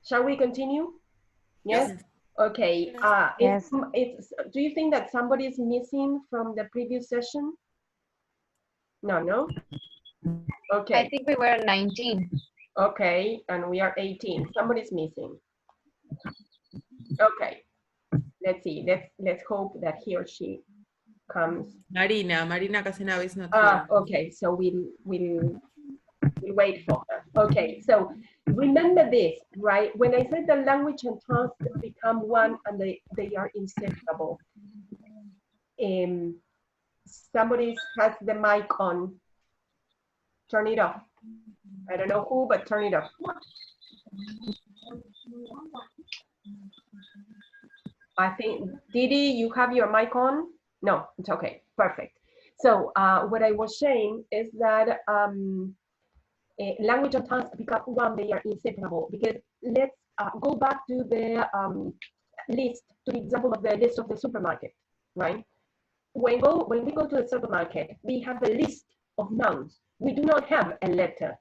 Shall we continue? Yes? Yes. Okay. Yes. Do you think that somebody is missing from the previous session? No? Okay. I think we were 19. Okay, and we are 18. Somebody's missing. Okay. Let's see. Let's hope that he or she comes. Marina Casanova is not here. Okay, so we'll wait for her. Okay, so remember this, right? When I said the language and task become one and they are inseparable. Somebody has the mic on. Turn it off. I don't know who, but turn it off. I think, Didi, you have your mic on? No, it's okay. Perfect. So what I was saying is that language and task become one, they are inseparable. Because let's go back to the list, to the example of the list of the supermarket, right? When we go to the supermarket, we have a list of nouns. We do not have a letter,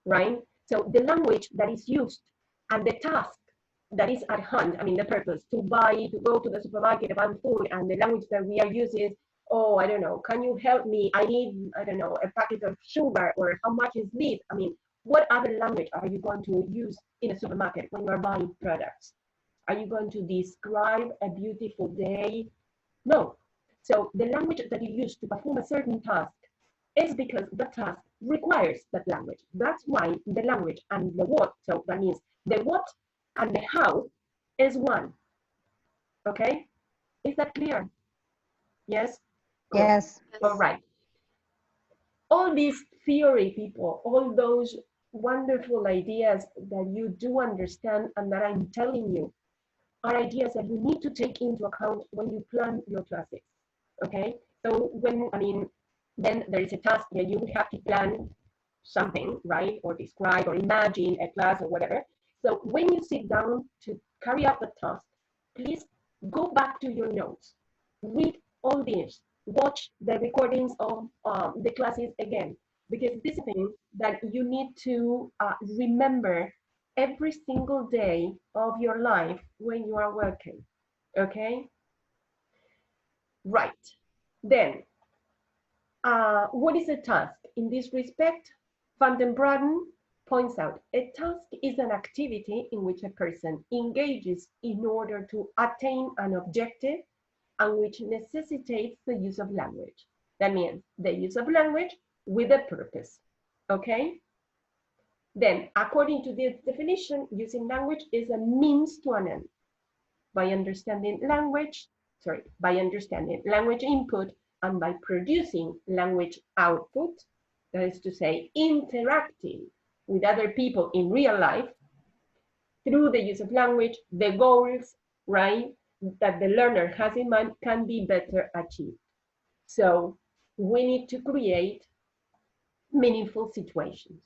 right? So the language that is used and the task that is at hand, I mean, the purpose to buy, to go to the supermarket, to buy food, and the language that we are using is, oh, I don't know, can you help me? I need, I don't know, a packet of sugar, or how much is this? I mean, what other language are you going to use in a supermarket when you're buying products? Are you going to describe a beautiful day? No. So the language that you use to perform a certain task is because the task requires that language. That's why the language and the what, so that means the what and the how is one. Okay? Is that clear? Yes? Yes. All right. All these theory, people, all those wonderful ideas that you do understand and that I'm telling you are ideas that you need to take into account when you plan your classes. Okay? So when, I mean, then there is a task that you have to plan something, right? Or describe or imagine a class or whatever. So when you sit down to carry out the task, please go back to your notes, read all this, watch the recordings of the classes again, because this is thing that you need to remember every single day of your life when you are working, okay? Right, then, what is a task? In this respect, Van den Braden points out, a task is an activity in which a person engages in order to attain an objective and which necessitates the use of language. That means the use of language with a purpose, okay? Then, according to this definition, using language is a means to an end. By understanding language input and by producing language output, that is to say, interacting with other people in real life, through the use of language, the goals, right, that the learner has in mind can be better achieved. So we need to create meaningful situations,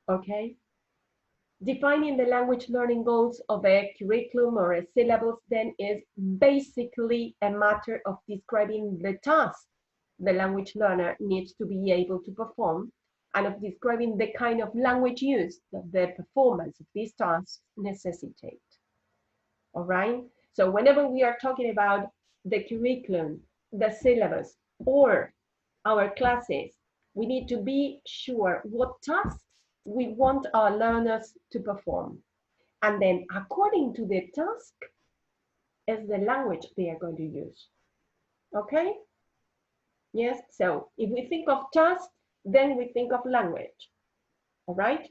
okay? Defining the language learning goals of a curriculum or a syllabus then is basically a matter of describing the task the language learner needs to be able to perform and of describing the kind of language use that the performance of these tasks necessitate. All right? So whenever we are talking about the curriculum, the syllabus, or our classes, we need to be sure what tasks we want our learners to perform. And then according to the task is the language they are going to use. Okay? Yes, so if we think of task, then we think of language. All right?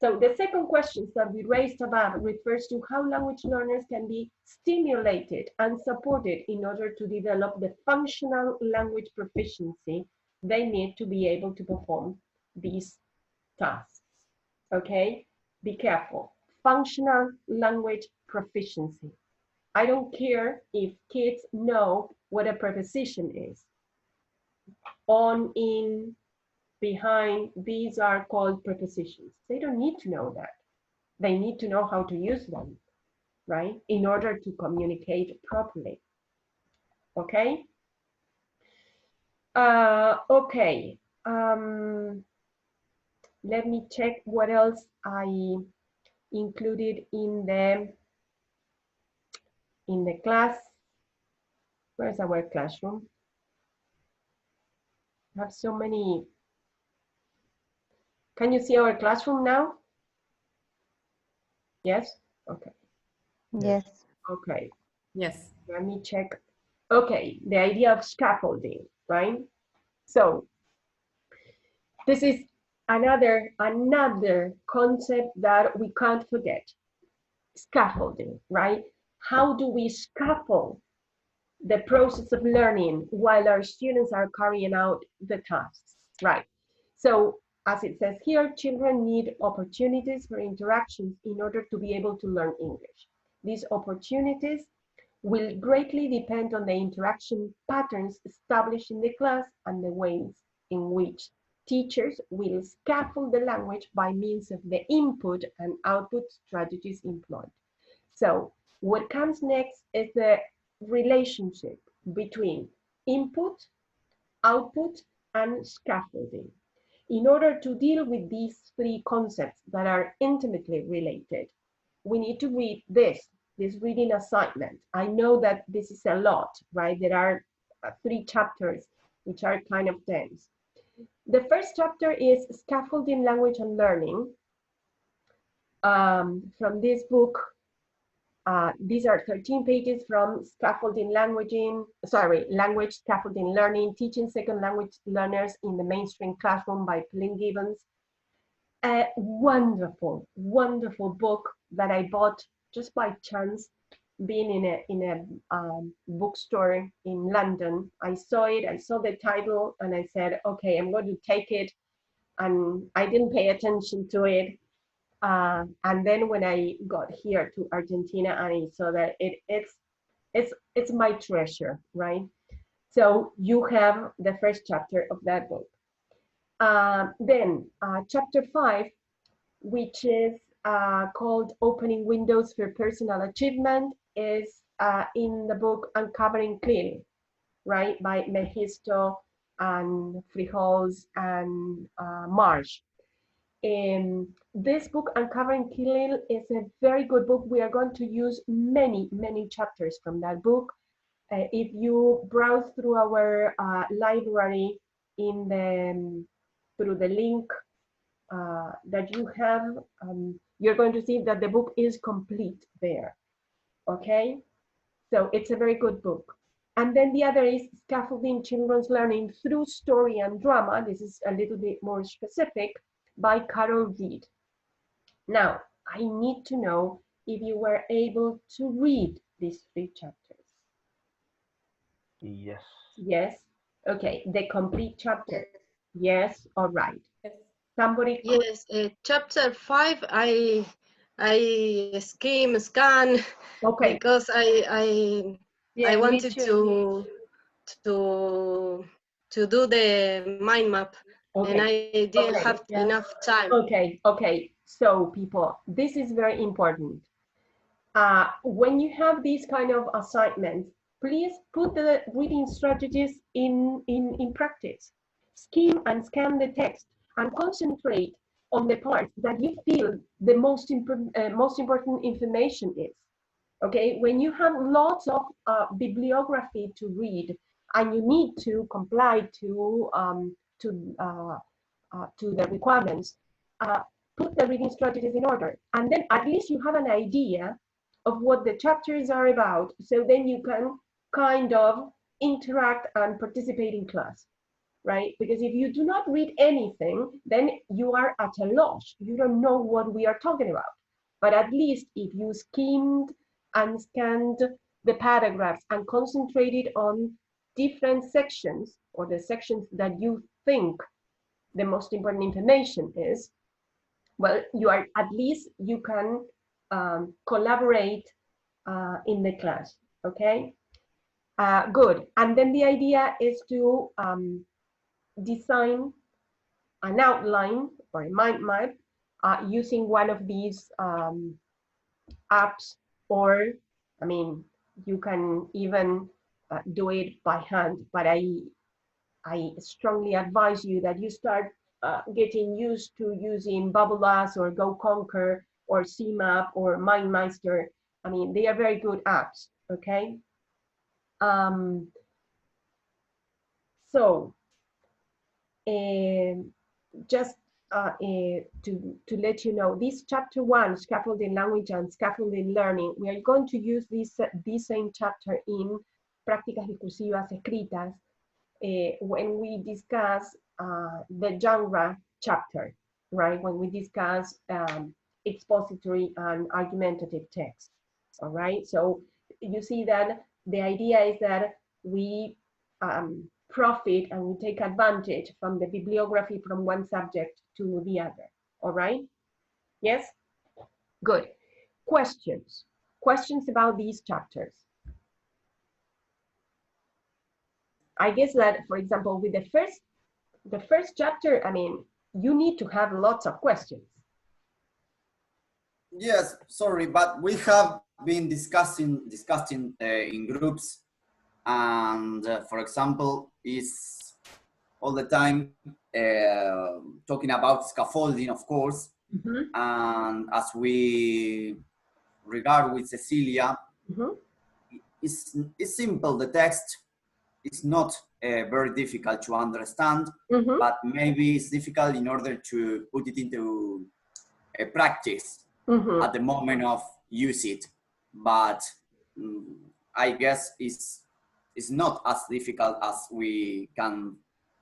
So the second question that we raised above refers to how language learners can be stimulated and supported in order to develop the functional language proficiency they need to be able to perform these tasks. Okay, be careful. Functional language proficiency. I don't care if kids know what a preposition is. On, in, behind, these are called prepositions. They don't need to know that. They need to know how to use them, right? In order to communicate properly. Okay? Okay. Let me check what else I included in the class. Where's our classroom? I have so many. Can you see our classroom now? Yes? Okay. Yes. Okay. Yes. Let me check. Okay, the idea of scaffolding, right? So this is another concept that we can't forget. Scaffolding, right? How do we scaffold the process of learning while our students are carrying out the tasks, right? So as it says here, children need opportunities for interactions in order to be able to learn English. These opportunities will greatly depend on the interaction patterns established in the class and the ways in which teachers will scaffold the language by means of the input and output strategies employed. So what comes next is the relationship between input, output, and scaffolding. In order to deal with these three concepts that are intimately related, we need to read this reading assignment. I know that this is a lot, right? There are 3 chapters, which are kind of dense. The first chapter is Scaffolding Language and Learning. From this book, these are 13 pages from Language Scaffolding Learning, Teaching Second Language Learners in the Mainstream Classroom by Plynn Gibbons. A wonderful, wonderful book that I bought just by chance, being in a bookstore in London. I saw it, I saw the title, and I said, okay, I'm going to take it. And I didn't pay attention to it. And then when I got here to Argentina, I saw that it's my treasure, right? So you have the first chapter of that book. Then chapter 5, which is called Opening Windows for Personal Achievement, is in the book Uncovering Clearly, right, by Mejisto and Frijoles and Marsh. This book, Uncovering Clearly, is a very good book. We are going to use many, many chapters from that book. If you browse through our library through the link that you have, you're going to see that the book is complete there, okay? So it's a very good book. And then the other is Scaffolding Children's Learning Through Story and Drama. This is a little bit more specific, by Carol Reed. Now, I need to know if you were able to read these 3 chapters. Yes. Yes? Okay, the complete chapter. Yes, all right. Yes. Somebody could... Yes, chapter 5, I scan Okay. because I Yeah, me wanted too. to do the mind map, and Okay. I didn't Okay. have Yeah. enough time. Okay. So people, this is very important. When you have these kind of assignments, please put the reading strategies in practice. Skim and scan the text and concentrate on the parts that you feel the most important information is. Okay, when you have lots of bibliography to read and you need to comply to the requirements, put the reading strategies in order, and then at least you have an idea of what the chapters are about, so then you can kind of interact and participate in class, right? Because if you do not read anything, then you are at a loss. You don't know what we are talking about. But at least if you skimmed and scanned the paragraphs and concentrated on different sections, or the sections that you think the most important information is, well, you are, at least you can collaborate in the class, okay? Good. And then the idea is to design an outline or a mind map using one of these apps, or, I mean, you can even do it by hand, but I strongly advise you that you start getting used to using Bubble or Go Conquer or CMAP or MindMeister. I mean, they are very good apps, okay? So, just to let you know, this chapter 1, scaffolding language and scaffolding learning, we are going to use this same chapter in prácticas discursivas escritas when we discuss the genre chapter, right? When we discuss expository and argumentative text, all right? So you see that the idea is that we profit and we take advantage from the bibliography from one subject to the other, all right? Yes? Good. Questions? Questions about these chapters? I guess that, for example, with the first chapter, I mean, you need to have lots of questions. Yes, sorry, but we have been discussing in groups, and for example, is all the time talking about scaffolding, of course, and as we regard with Cecilia, it's simple. The text is not very difficult to understand, but maybe it's difficult in order to put it into a practice at the moment of use it. But I guess it's not as difficult as we can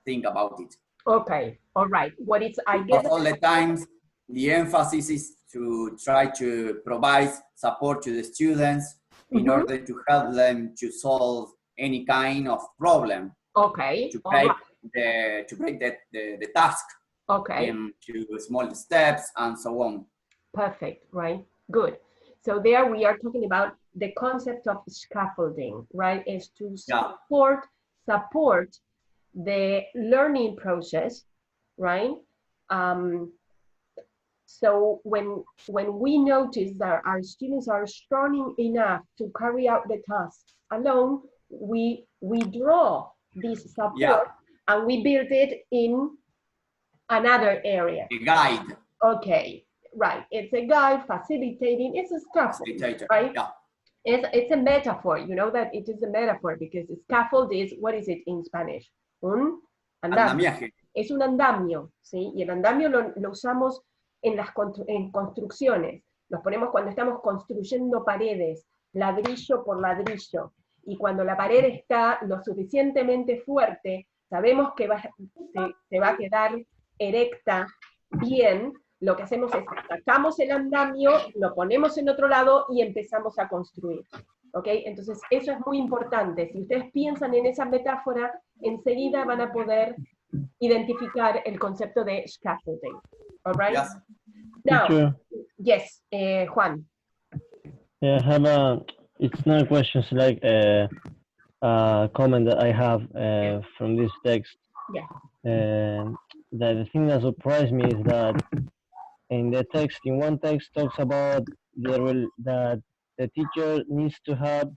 think about it. Okay, all right. What is, I guess, all the times the emphasis is to try to provide support to the students in order to help them to solve any kind of problem. Okay. To break the task. Okay. Into small steps and so on. Perfect, right? Good. So there we are talking about the concept of scaffolding, right? Is to support the learning process, right? So when we notice that our students are strong enough to carry out the task alone, we draw this support and we build it in another area. A guide. Okay, right. It's a guide facilitating. It's a scaffold, right? Yeah. It's a metaphor. You know that it is a metaphor because the scaffold is, what is it in Spanish? Un andamio. Es un andamio, ¿sí? Y el andamio lo usamos en construcciones. Los ponemos cuando estamos construyendo paredes, ladrillo por ladrillo. Y cuando la pared está lo suficientemente fuerte, sabemos que se va a quedar erecta bien. Lo que hacemos es sacamos el andamio, lo ponemos en otro lado y empezamos a construir. ¿Ok? Entonces, eso es muy importante. Si ustedes piensan en esa metáfora, enseguida van a poder identificar el concepto de scaffolding. All right? Yes. Now, Teacher, yes, Juan. I have it's not a question, it's like a comment that I have from this text. Yeah. That the thing that surprised me is that in one text talks about that the teacher needs to have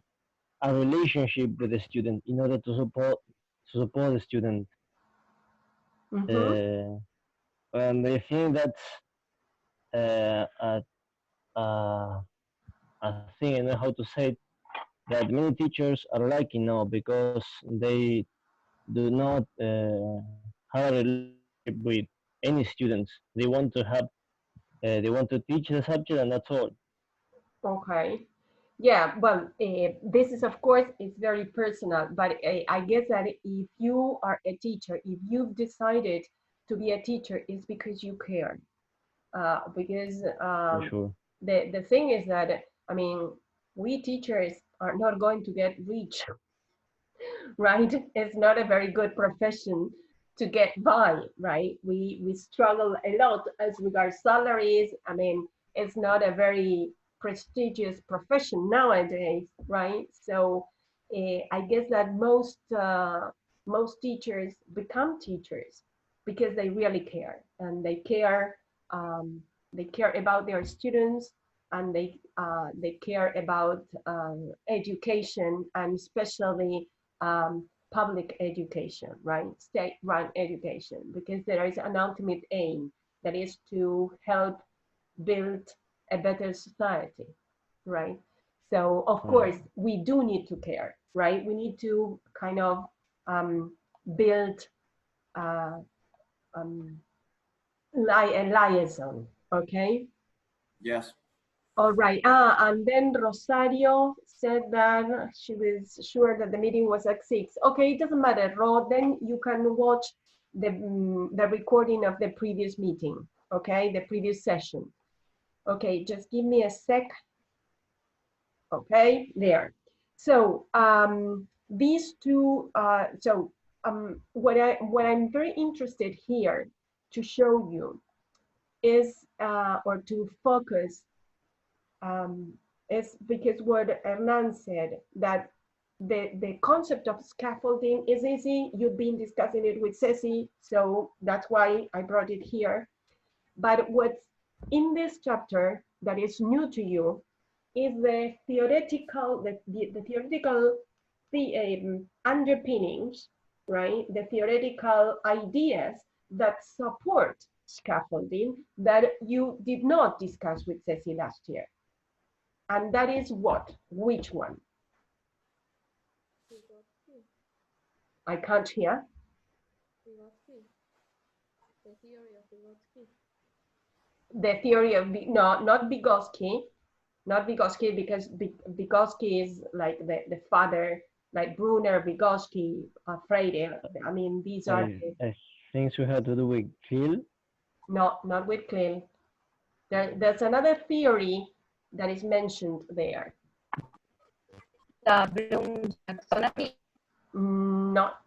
a relationship with the student in order to support the student. And I think that's a thing, I know how to say it, that many teachers are lacking now because they do not have a relationship with any students. They want to teach the subject and that's all. Okay. Yeah, well, this is, of course, it's very personal, but I guess that if you are a teacher, if you've decided to be a teacher, it's because you care. Because For sure. the thing is that, I mean, we teachers are not going to get rich, right? It's not a very good profession to get by, right? We struggle a lot as regards salaries. I mean, it's not a very prestigious profession nowadays, right? So I guess that most teachers become teachers because they really care, and they care about their students, and they care about education, and especially public education, right? State-run education, because there is an ultimate aim that is to help build a better society, right? So of course we do need to care, right? We need to kind of build a liaison, okay? Yes. All right. And then Rosario said that she was sure that the meeting was at 6. Okay, it doesn't matter, Ro. Then you can watch the recording of the previous meeting, okay? The previous session. Okay, just give me a sec. Okay, there. So these two. What I'm very interested here to show you is or to focus is because what Hernan said, that the concept of scaffolding is easy. You've been discussing it with Ceci, so that's why I brought it here. But what's in this chapter that is new to you is the theoretical, underpinnings, right? The theoretical ideas that support scaffolding that you did not discuss with Ceci last year. And that is what? Which one? I can't hear. The theory of, no, not Vygotsky. Not Vygotsky, because Vygotsky is like the father, like Brunner, Vygotsky, Freire. I mean, these are things we have to do with Phil. No, not with Klill. There's another theory that is mentioned there. The Bloom taxonomy. Not,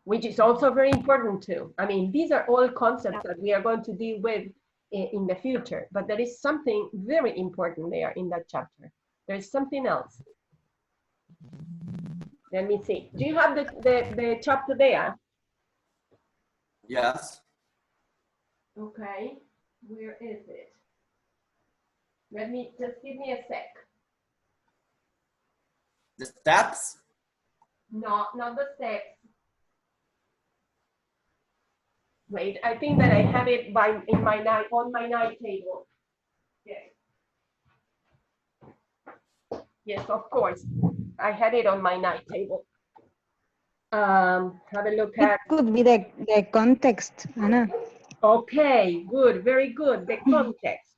which is also very important too. I mean, these are all concepts that we are going to deal with in the future, but there is something very important there in that chapter. There's something else. Let me see. Do you have the chapter there? Yes. Okay, where is it? Let me, just give me a sec. The steps? No, not the steps. Wait, I think that I have it on my night table. Yes. Yes, of course. I had it on my night table. Have a look It at. could be the context, Anna. Okay, good, very good. The context,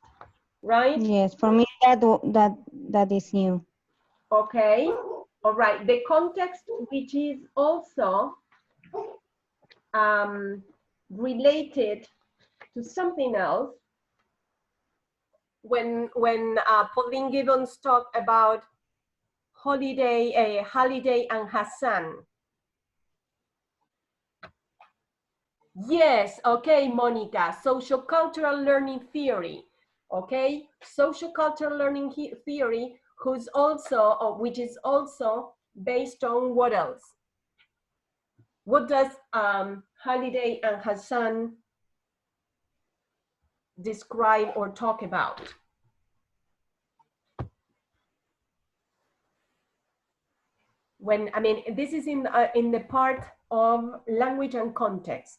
right? Yes, for me that is new. Okay, all right. The context, which is also related to something else. When Pauline Gibbons talked about Halliday and Hassan. Yes, okay, Monica, sociocultural learning theory, okay? Sociocultural learning theory, who's also, which is also based on what else? What does Halliday and Hassan describe or talk about? When, I mean, this is in the part of language and context,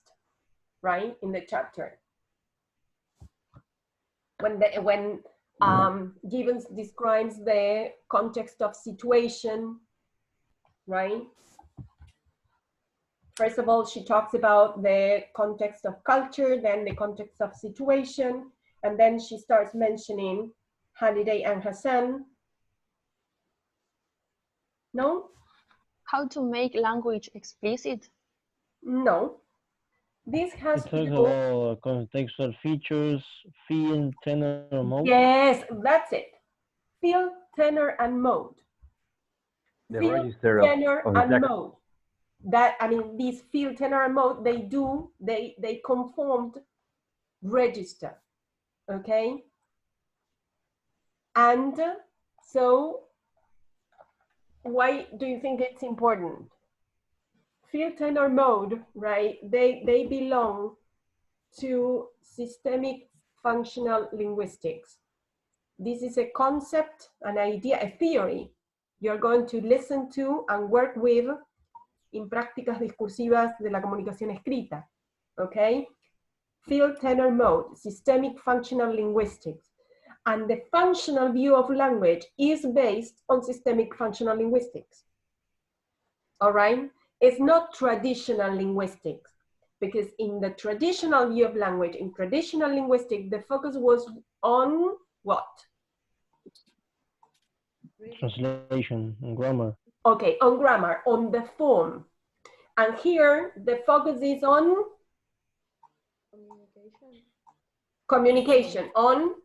right? In the chapter. When Gibbons describes the context of situation, right? First of all, she talks about the context of culture, then the context of situation, and then she starts mentioning Halliday and Hassan. No? How to make language explicit? No. This has It talks about contextual features, feel, tenor, mode. Yes, that's it. Feel, tenor, and mode. The Feel, register tenor, of the and text. mode. That, I mean, these feel, tenor, and mode, they conformed register, okay? And so, why do you think it's important? Feel, tenor, mode, right? They belong to systemic functional linguistics. This is a concept, an idea, a theory you're going to listen to and work with in prácticas discursivas de la comunicación escrita, okay? Feel, tenor, mode, systemic functional linguistics. And the functional view of language is based on systemic functional linguistics. All right? It's not traditional linguistics, because in the traditional view of language, in traditional linguistics, the focus was on what? Translation and grammar. Okay, on grammar, on the form. And here, the focus is on communication, on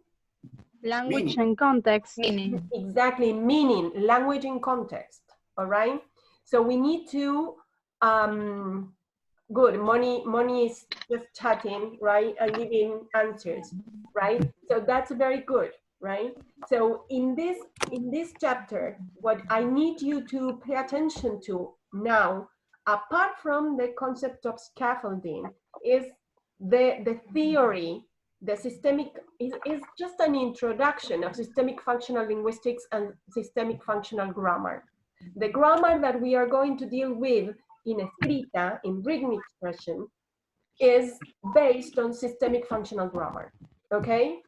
Language Meaning. and context. exactly meaning, language in context. All right. So we need to, good, Moni is just chatting, right, and giving answers, right? So that's very good, right? So in this chapter, what I need you to pay attention to now, apart from the concept of scaffolding, is the theory. The systemic is just an introduction of systemic functional linguistics and systemic functional grammar. The grammar that we are going to deal with in escrita, in written expression, is based on systemic functional grammar, okay?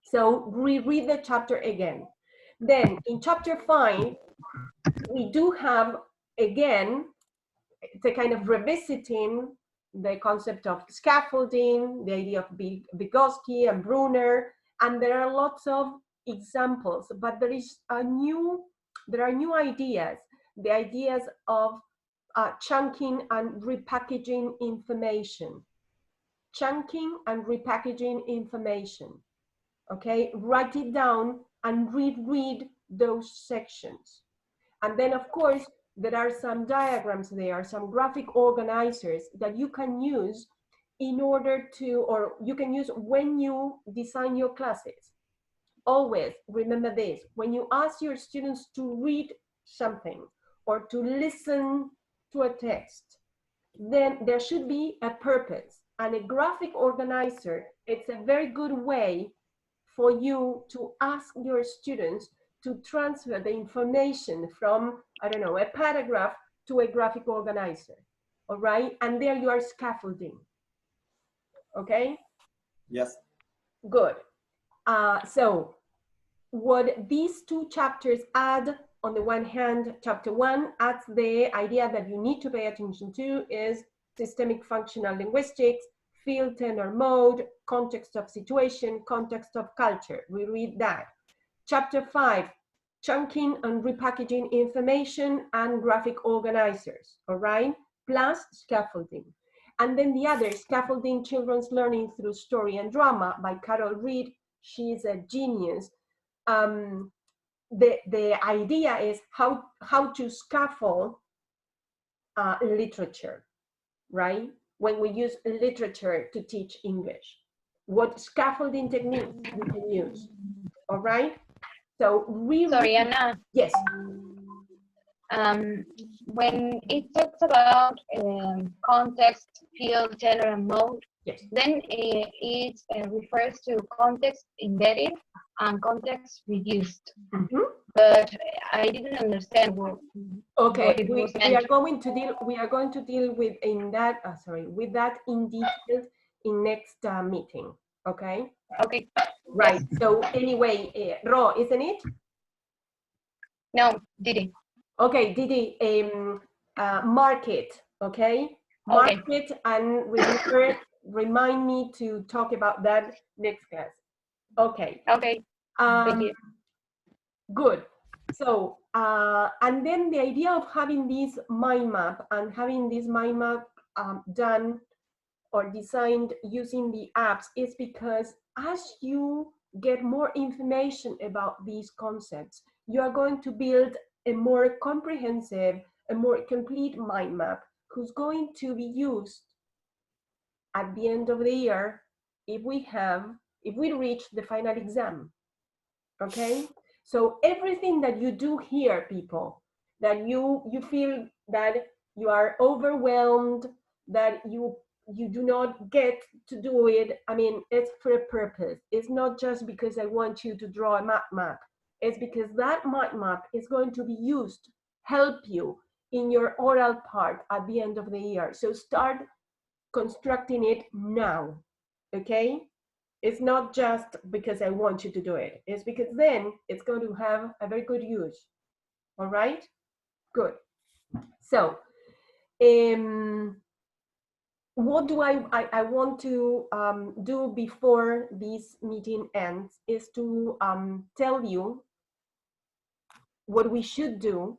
So reread the chapter again. Then in chapter 5, we do have, again, it's a kind of revisiting the concept of scaffolding, the idea of Vygotsky and Brunner, and there are lots of examples, but there are new ideas, the ideas of chunking and repackaging information. Chunking and repackaging information, okay? Write it down and reread those sections. And then, of course, there are some diagrams there, some graphic organizers that you can use in order to, or you can use when you design your classes. Always remember this, when you ask your students to read something or to listen to a text, then there should be a purpose. And a graphic organizer, it's a very good way for you to ask your students to transfer the information from, I don't know, a paragraph to a graphic organizer, all right? And there you are scaffolding, okay? Yes. Good. So what these two chapters add, on the one hand, chapter 1 adds the idea that you need to pay attention to is systemic functional linguistics, field, tenor, mode, context of situation, context of culture. We read that. Chapter 5, chunking and repackaging information and graphic organizers, all right? Plus scaffolding. And then the other, Scaffolding Children's Learning Through Story and Drama by Carol Reed. She is a genius. The idea is how to scaffold literature, right? When we use literature to teach English, what scaffolding techniques we can use, all right? So Sorry, Anna. Yes. When it talks about context, field, tenor, and mode, Yes. then it refers to context embedded and context reduced. Mm-hmm. But I didn't understand what. Okay, what it was we are meant. going to deal with with that in detail in next meeting. Okay. Okay. Right. So anyway, Ro, isn't it? No, Didi. Okay, Didi, mark it, okay? Mark it and remember, remind me to talk about that next class. Okay. Okay. Thank you. Good. So, and then the idea of having this mind map and having this mind map done or designed using the apps is because as you get more information about these concepts, you are going to build a more comprehensive, a more complete mind map who's going to be used at the end of the year if we reach the final exam, okay? So everything that you do here, people, that you feel that you are overwhelmed, that you do not get to do it, I mean, it's for a purpose. It's not just because I want you to draw a map. It's because that map is going to be used, help you in your oral part at the end of the year. So start constructing it now, okay? It's not just because I want you to do it. It's because then it's going to have a very good use. All right? Good. So, what do I want to do before this meeting ends is to tell you what we should do,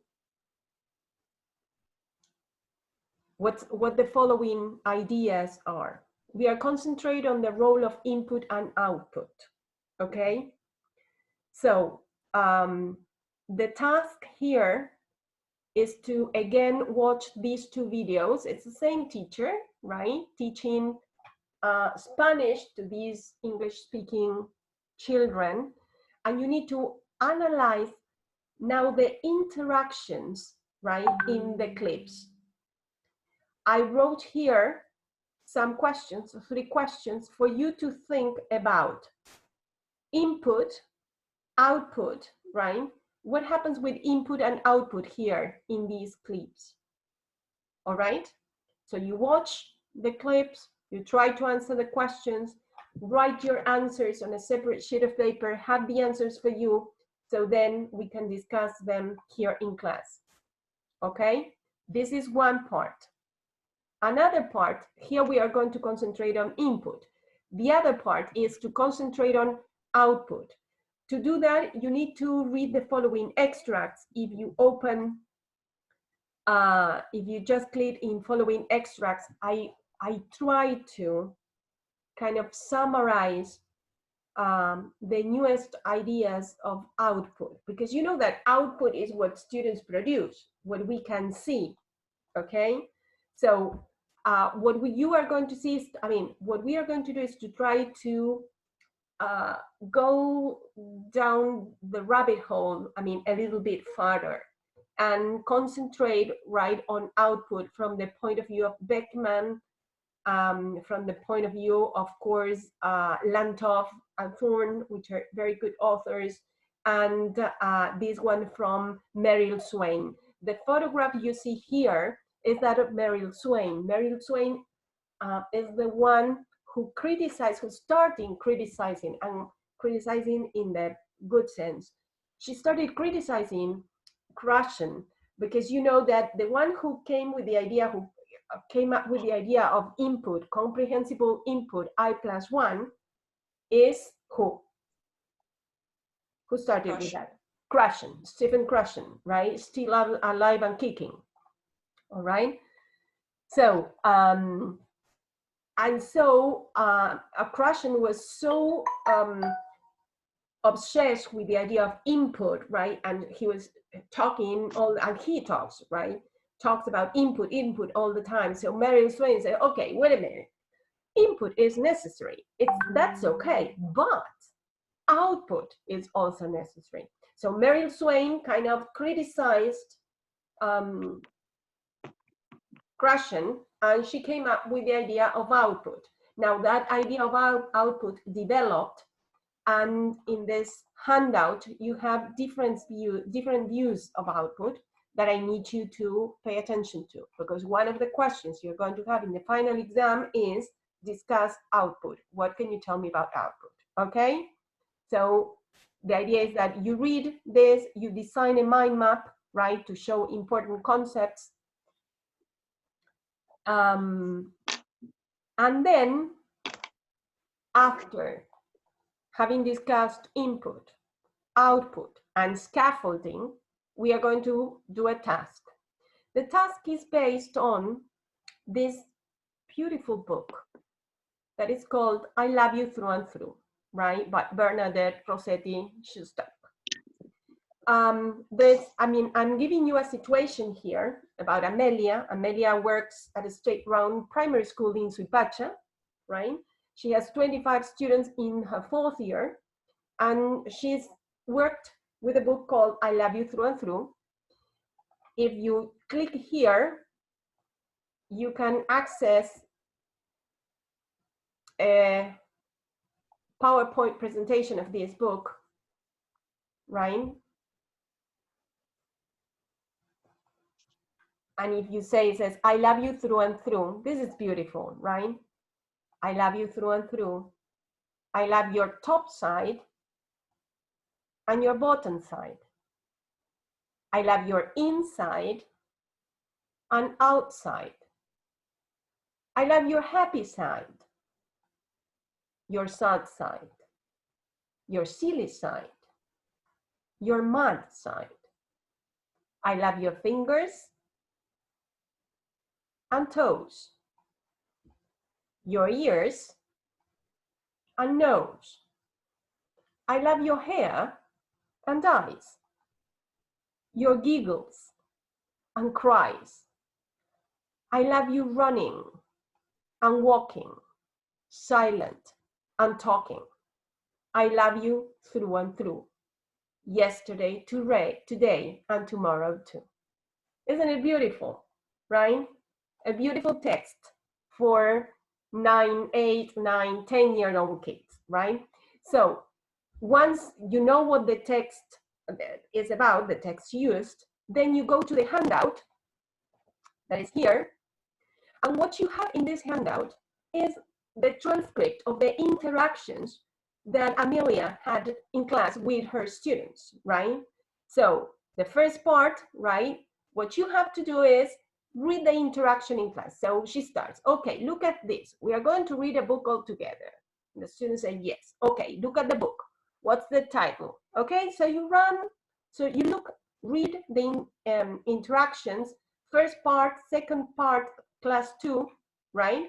what the following ideas are. We are concentrating on the role of input and output, okay? So the task here is to, again, watch these two videos. It's the same teacher, right? Teaching Spanish to these English-speaking children. And you need to analyze now the interactions, right, in the clips. I wrote here some questions, 3 questions for you to think about. Input, output, right? What happens with input and output here in these clips? All right? So you watch the clips, you try to answer the questions, write your answers on a separate sheet of paper, have the answers for you, so then we can discuss them here in class. Okay? This is one part. Another part, here we are going to concentrate on input. The other part is to concentrate on output. To do that, you need to read the following extracts. If you open, if you just click in following extracts, I try to kind of summarize the newest ideas of output, because you know that output is what students produce, what we can see, okay? So what you are going to see is, what we are going to do is to try to go down the rabbit hole, a little bit farther, and concentrate right on output from the point of view of Beckman, from the point of view, of course, Lantoff and Thorne, which are very good authors, and this one from Merrill Swain. The photograph you see here is that of Merrill Swain. Merrill Swain is the one who criticized, who started criticizing, and criticizing in the good sense. She started criticizing Krashen, because you know that the one who came with the idea, who came up with the idea of input, comprehensible input, I+1, is who? Who started with that? Krashen, Stephen Krashen, right? Still alive and kicking, all right? So, and so Krashen was so obsessed with the idea of input, right? And he was talking and he talks, right? Talks about input all the time. So Merrill Swain said, okay, wait a minute. Input is necessary. That's okay, but output is also necessary. So Merrill Swain kind of criticized Krashen, and she came up with the idea of output. Now that idea of output developed, and in this handout, you have different views of output that I need you to pay attention to, because one of the questions you're going to have in the final exam is discuss output. What can you tell me about output? Okay? So the idea is that you read this, you design a mind map, right, to show important concepts. And then after having discussed input, output, and scaffolding, we are going to do a task. The task is based on this beautiful book that is called I Love You Through and Through, right, by Bernadette Rossetti Shustak. I'm giving you a situation here about Amelia. Amelia works at a state-run primary school in Suipacha, right? She has 25 students in her 4th year, and she's worked with a book called I Love You Through and Through. If you click here, you can access a PowerPoint presentation of this book, right? And if you say, it says, I love you through and through, this is beautiful, right? I love you through and through. I love your top side and your bottom side. I love your inside and outside. I love your happy side, your sad side, your silly side, your mad side. I love your fingers and toes, your ears and nose. I love your hair and eyes, your giggles and cries. I love you running and walking, silent and talking. I love you through and through, yesterday, today, and tomorrow too. Isn't it beautiful, right? A beautiful text for 9, 8, 9, 10-year-old kids, right? So once you know what the text is about, the text used, then you go to the handout that is here. And what you have in this handout is the transcript of the interactions that Amelia had in class with her students, right? So the first part, right, what you have to do is read the interaction in class. So she starts, okay, look at this. We are going to read a book all together. And the students say, yes. Okay, look at the book. What's the title? Okay, so you read the interactions, first part, second part, class 2, right?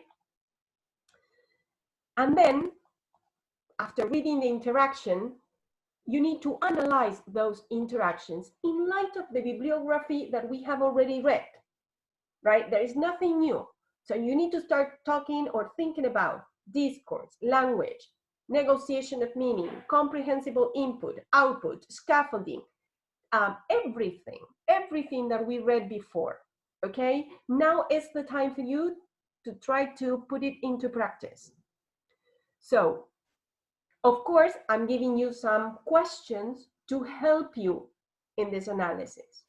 And then after reading the interaction, you need to analyze those interactions in light of the bibliography that we have already read, right? There is nothing new. So you need to start talking or thinking about discourse, language, negotiation of meaning, comprehensible input, output, scaffolding, everything that we read before, okay? Now is the time for you to try to put it into practice. So, of course, I'm giving you some questions to help you in this analysis.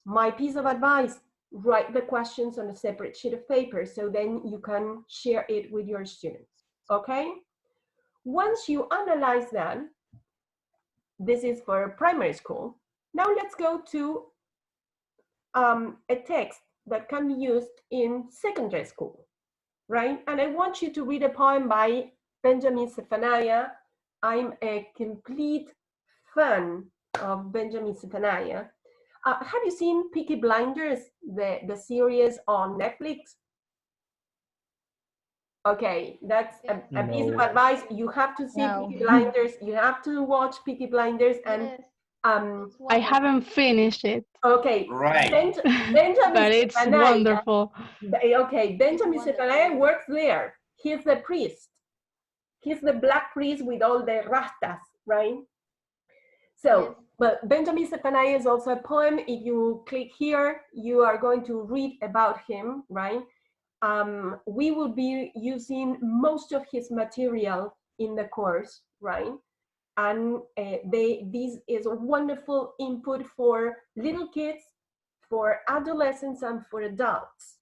My piece of advice, write the questions on a separate sheet of paper so then you can share it with your students, okay? Once you analyze that, this is for primary school. Now let's go to a text that can be used in secondary school, right? And I want you to read a poem by Benjamin Zephaniah. I'm a complete fan of Benjamin Zephaniah. Have you seen Peaky Blinders, the series on Netflix? Okay, that's a piece of advice. You have to see Peaky Blinders. You have to watch Peaky Blinders. And I haven't finished it. Okay, Right. Benjamin But it's Zephaniah, wonderful. okay, Benjamin Zephaniah works there. He's the priest. He's the black priest with all the rastas, right? So, but Benjamin Zephaniah is also a poem. If you click here, you are going to read about him, right? We will be using most of his material in the course, right? And this is a wonderful input for little kids, for adolescents, and for adults,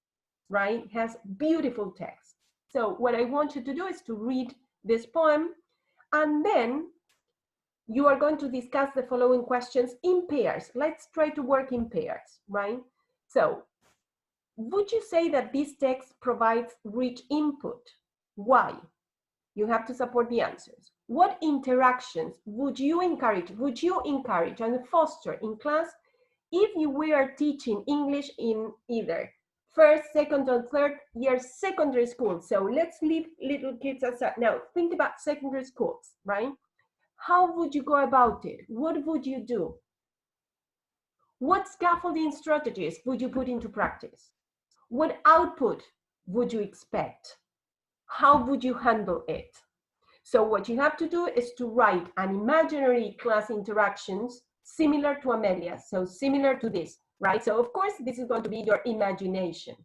right? It has beautiful text. So what I want you to do is to read this poem, and then you are going to discuss the following questions in pairs. Let's try to work in pairs, right? So, would you say that this text provides rich input? Why? You have to support the answers. What interactions would you encourage and foster in class if you were teaching English in either first, second, or third year secondary school? So let's leave little kids aside. Now, think about secondary schools, right? How would you go about it? What would you do? What scaffolding strategies would you put into practice? What output would you expect? How would you handle it? So what you have to do is to write an imaginary class interactions similar to Amelia's, so similar to this, right? So of course, this is going to be your imagination.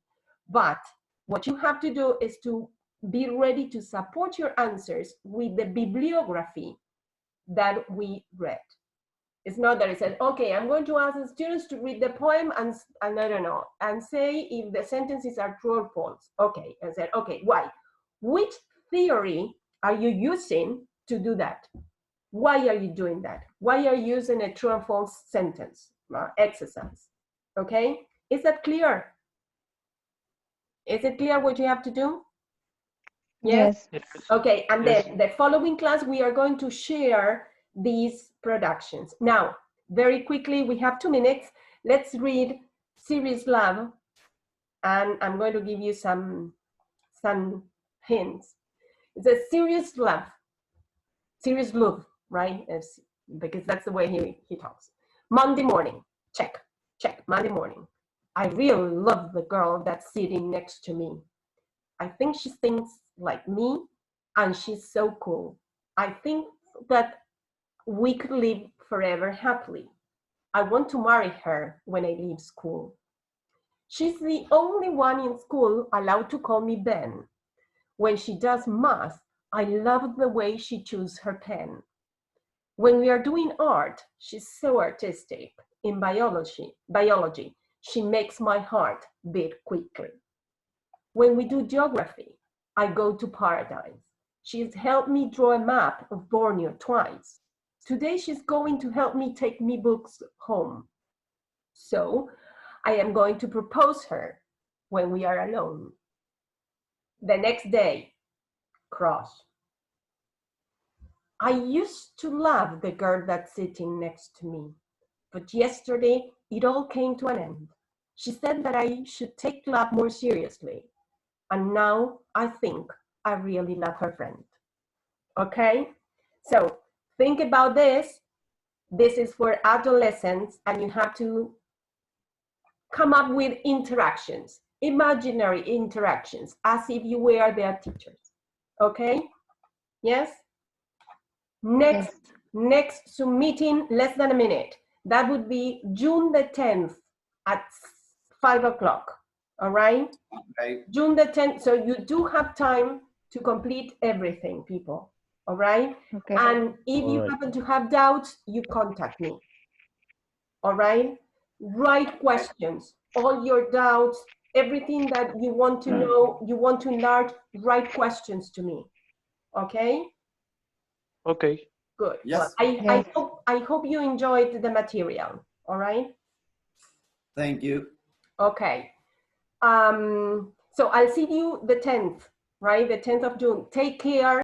But what you have to do is to be ready to support your answers with the bibliography that we read. It's not that it says, okay, I'm going to ask the students to read the poem and I don't know, and say if the sentences are true or false. Okay, and said, okay, why? Which theory are you using to do that? Why are you doing that? Why are you using a true and false sentence exercise? Okay, is that clear? Is it clear what you have to do? Yes? Okay, and then the following class, we are going to share these productions. Now, very quickly, we have 2 minutes. Let's read Series Love, and I'm going to give you some hints. It's a serious love, right? Because that's the way he talks. Monday morning, check, Monday morning. I really love the girl that's sitting next to me. I think she thinks like me, and she's so cool. I think that we could live forever happily. I want to marry her when I leave school. She's the only one in school allowed to call me Ben. When she does math, I love the way she chooses her pen. When we are doing art, she's so artistic. In biology, she makes my heart beat quickly. When we do geography, I go to paradise. She's helped me draw a map of Borneo twice. Today she's going to help me take me books home. So I am going to propose her when we are alone. The next day, cross. I used to love the girl that's sitting next to me, but yesterday it all came to an end. She said that I should take love more seriously, and now I think I really love her friend. Okay, so think about this. This is for adolescents, and you have to come up with interactions, imaginary interactions, as if you were their teachers. Okay, yes? Next Zoom meeting, less than a minute. That would be June the 10th at 5 o'clock, all right? Okay. June the 10th, so you do have time to complete everything, people, all right? Okay. And if you happen to have doubts, you contact me, all right? Write questions, all your doubts, everything that you want to know, you want to enlarge, write questions to me, okay? Okay. Good. Yes. Well, I hope you enjoyed the material, all right? Thank you. Okay. So I'll see you the 10th, right? The 10th of June. Take care.